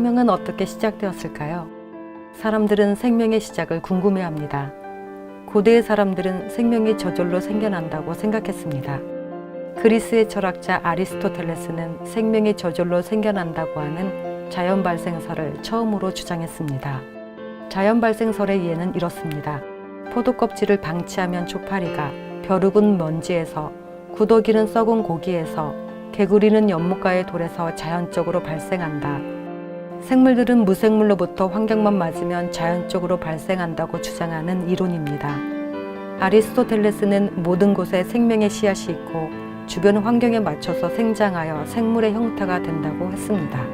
생명은 어떻게 시작되었을까요? 사람들은 생명의 시작을 궁금해합니다. 고대의 사람들은 생명이 저절로 생겨난다고 생각했습니다. 그리스의 철학자 아리스토텔레스는 생명이 저절로 생겨난다고 하는 자연발생설을 처음으로 주장했습니다. 자연발생설의 예는 이렇습니다. 포도껍질을 방치하면 초파리가, 벼룩은 먼지에서, 구더기는 썩은 고기에서, 개구리는 연못가의 돌에서 자연적으로 발생한다. 생물들은 무생물로부터 환경만 맞으면 자연적으로 발생한다고 주장하는 이론입니다. 아리스토텔레스는 모든 곳에 생명의 씨앗이 있고 주변 환경에 맞춰서 생장하여 생물의 형태가 된다고 했습니다.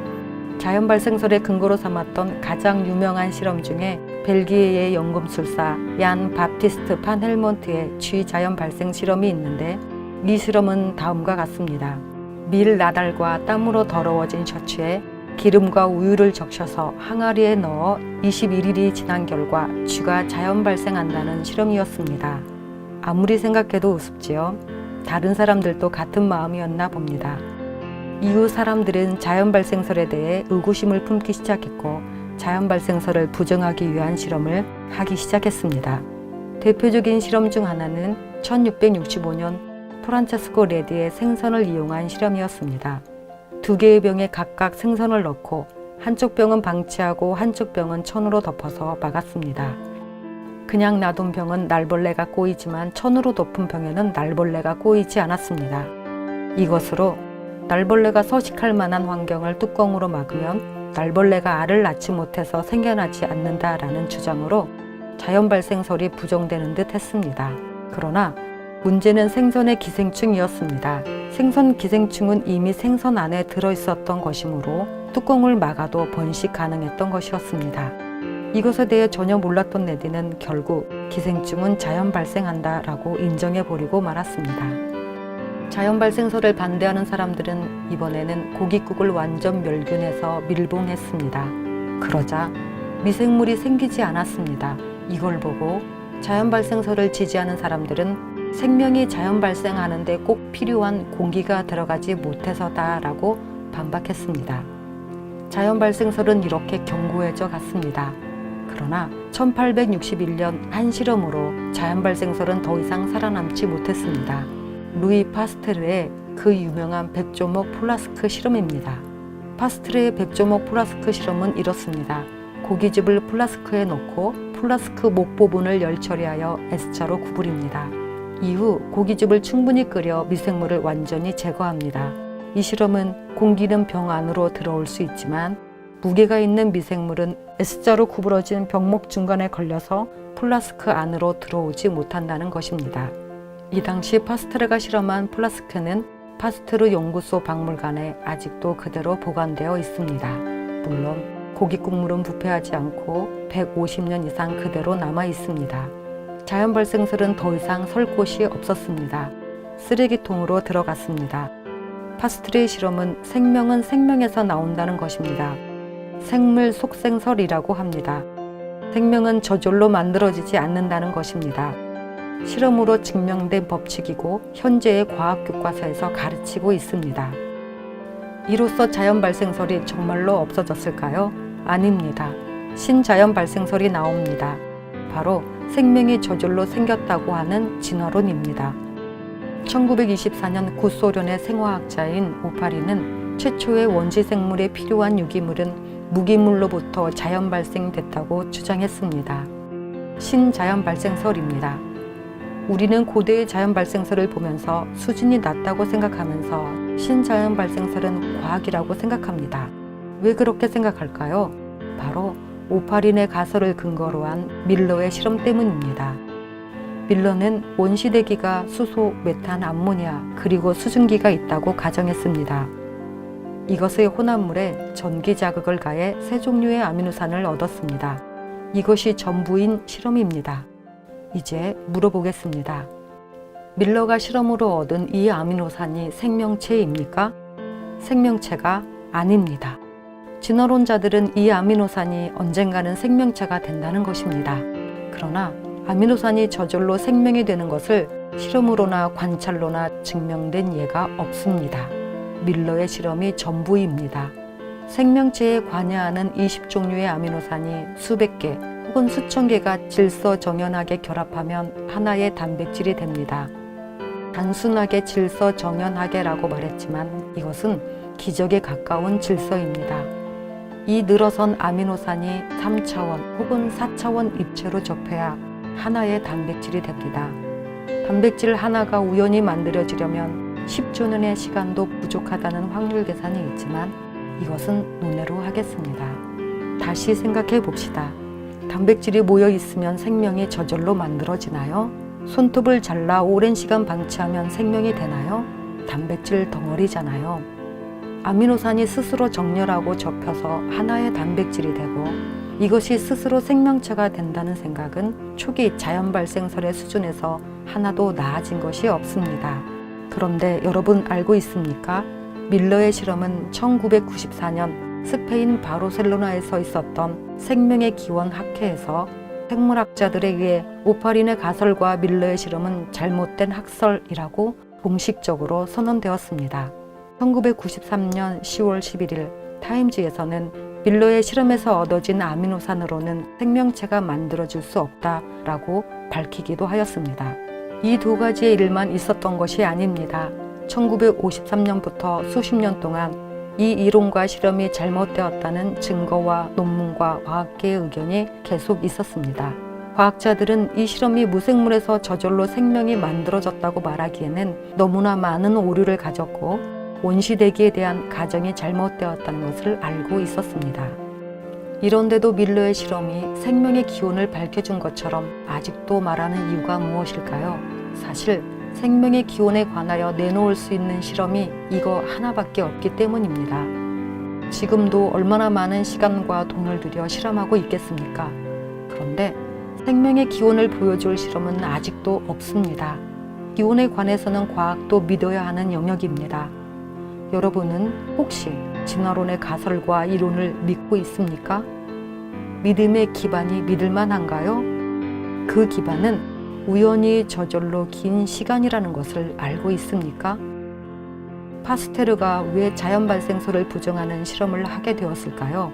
자연발생설의 근거로 삼았던 가장 유명한 실험 중에 벨기에의 연금술사 얀 바프티스트 판 헬몬트의 쥐 자연발생 실험이 있는데 이 실험은 다음과 같습니다. 밀 나달과 땀으로 더러워진 셔츠에 기름과 우유를 적셔서 항아리에 넣어 21일이 지난 결과 쥐가 자연 발생한다는 실험이었습니다. 아무리 생각해도 우습지요. 다른 사람들도 같은 마음이었나 봅니다. 이후 사람들은 자연 발생설에 대해 의구심을 품기 시작했고 자연 발생설을 부정하기 위한 실험을 하기 시작했습니다. 대표적인 실험 중 하나는 1665년 프란체스코 레디의 생선을 이용한 실험이었습니다. 두 개의 병에 각각 생선을 넣고 한쪽 병은 방치하고 한쪽 병은 천으로 덮어서 막았습니다. 그냥 놔둔 병은 날벌레가 꼬이지만 천으로 덮은 병에는 날벌레가 꼬이지 않았습니다. 이것으로 날벌레가 서식할 만한 환경을 뚜껑으로 막으면 날벌레가 알을 낳지 못해서 생겨나지 않는다라는 주장으로 자연발생설이 부정되는 듯 했습니다. 그러나 문제는 생선의 기생충이었습니다. 생선 기생충은 이미 생선 안에 들어있었던 것이므로 뚜껑을 막아도 번식 가능했던 것이었습니다. 이것에 대해 전혀 몰랐던 레디는 결국 기생충은 자연 발생한다 라고 인정해버리고 말았습니다. 자연 발생설을 반대하는 사람들은 이번에는 고깃국을 완전 멸균해서 밀봉했습니다. 그러자 미생물이 생기지 않았습니다. 이걸 보고 자연 발생설을 지지하는 사람들은 생명이 자연 발생하는데 꼭 필요한 공기가 들어가지 못해서다라고 반박했습니다. 자연 발생설은 이렇게 견고해져 갔습니다. 그러나 1861년 한 실험으로 자연 발생설은 더 이상 살아남지 못했습니다. 루이 파스테르의 그 유명한 백조목 플라스크 실험입니다. 파스테르의 백조목 플라스크 실험은 이렇습니다. 고깃집을 플라스크에 넣고 플라스크 목 부분을 열 처리하여 S자로 구부립니다. 이후 고깃집을 충분히 끓여 미생물을 완전히 제거합니다. 이 실험은 공기는 병 안으로 들어올 수 있지만 무게가 있는 미생물은 S자로 구부러진 병목 중간에 걸려서 플라스크 안으로 들어오지 못한다는 것입니다. 이 당시 파스테르가 실험한 플라스크는 파스테르 연구소 박물관에 아직도 그대로 보관되어 있습니다. 물론 고깃 국물은 부패하지 않고 150년 이상 그대로 남아 있습니다. 자연 발생설은 더 이상 설 곳이 없었습니다. 쓰레기통으로 들어갔습니다. 파스테르의 실험은 생명은 생명에서 나온다는 것입니다. 생물 속생설이라고 합니다. 생명은 저절로 만들어지지 않는다는 것입니다. 실험으로 증명된 법칙이고 현재의 과학 교과서에서 가르치고 있습니다. 이로써 자연 발생설이 정말로 없어졌을까요? 아닙니다. 신자연 발생설이 나옵니다. 바로 생명이 저절로 생겼다고 하는 진화론입니다. 1924년 구소련의 생화학자인 오파린은 최초의 원시 생물에 필요한 유기물은 무기물로부터 자연 발생됐다고 주장했습니다. 신자연 발생설입니다. 우리는 고대의 자연 발생설을 보면서 수준이 낮다고 생각하면서 신자연 발생설은 과학이라고 생각합니다. 왜 그렇게 생각할까요? 바로 오파린의 가설을 근거로 한 밀러의 실험 때문입니다. 밀러는 원시대기가 수소, 메탄, 암모니아 그리고 수증기가 있다고 가정했습니다. 이것의 혼합물에 전기 자극을 가해 세 종류의 아미노산을 얻었습니다. 이것이 전부인 실험입니다. 이제 물어보겠습니다. 밀러가 실험으로 얻은 이 아미노산이 생명체입니까? 생명체가 아닙니다. 진화론자들은 이 아미노산이 언젠가는 생명체가 된다는 것입니다. 그러나 아미노산이 저절로 생명이 되는 것을 실험으로나 관찰로나 증명된 예가 없습니다. 밀러의 실험이 전부입니다. 생명체에 관여하는 20종류의 아미노산이 수백 개 혹은 수천 개가 질서정연하게 결합하면 하나의 단백질이 됩니다. 단순하게 질서정연하게라고 말했지만 이것은 기적에 가까운 질서입니다. 이 늘어선 아미노산이 3차원 혹은 4차원 입체로 접해야 하나의 단백질이 됩니다. 단백질 하나가 우연히 만들어지려면 10조 년의 시간도 부족하다는 확률 계산이 있지만 이것은 논외로 하겠습니다. 다시 생각해 봅시다. 단백질이 모여 있으면 생명이 저절로 만들어지나요? 손톱을 잘라 오랜 시간 방치하면 생명이 되나요? 단백질 덩어리잖아요. 아미노산이 스스로 정렬하고 접혀서 하나의 단백질이 되고 이것이 스스로 생명체가 된다는 생각은 초기 자연 발생설의 수준에서 하나도 나아진 것이 없습니다. 그런데 여러분 알고 있습니까? 밀러의 실험은 1994년 스페인 바르셀로나에서 있었던 생명의 기원 학회에서 생물학자들에 의해 오파린의 가설과 밀러의 실험은 잘못된 학설이라고 공식적으로 선언되었습니다. 1993년 10월 11일 타임즈에서는 밀러의 실험에서 얻어진 아미노산으로는 생명체가 만들어질 수 없다라고 밝히기도 하였습니다. 이 두 가지의 일만 있었던 것이 아닙니다. 1953년부터 수십 년 동안 이 이론과 실험이 잘못되었다는 증거와 논문과 과학계의 의견이 계속 있었습니다. 과학자들은 이 실험이 무생물에서 저절로 생명이 만들어졌다고 말하기에는 너무나 많은 오류를 가졌고 원시대기에 대한 가정이 잘못되었다는 것을 알고 있었습니다. 이런데도 밀러의 실험이 생명의 기원을 밝혀준 것처럼 아직도 말하는 이유가 무엇일까요? 사실 생명의 기원에 관하여 내놓을 수 있는 실험이 이거 하나밖에 없기 때문입니다. 지금도 얼마나 많은 시간과 돈을 들여 실험하고 있겠습니까? 그런데 생명의 기원을 보여줄 실험은 아직도 없습니다. 기원에 관해서는 과학도 믿어야 하는 영역입니다. 여러분은 혹시 진화론의 가설과 이론을 믿고 있습니까? 믿음의 기반이 믿을만한가요? 그 기반은 우연히 저절로 긴 시간이라는 것을 알고 있습니까? 파스테르가 왜 자연 발생설을 부정하는 실험을 하게 되었을까요?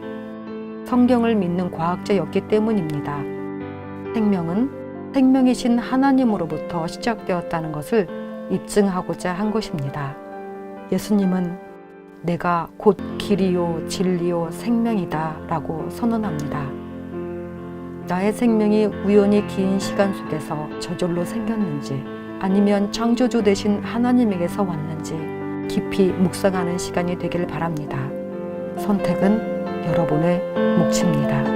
성경을 믿는 과학자였기 때문입니다. 생명은 생명이신 하나님으로부터 시작되었다는 것을 입증하고자 한 것입니다. 예수님은 내가 곧 길이요 진리요 생명이다 라고 선언합니다. 나의 생명이 우연히 긴 시간 속에서 저절로 생겼는지 아니면 창조주 되신 하나님에게서 왔는지 깊이 묵상하는 시간이 되길 바랍니다. 선택은 여러분의 몫입니다.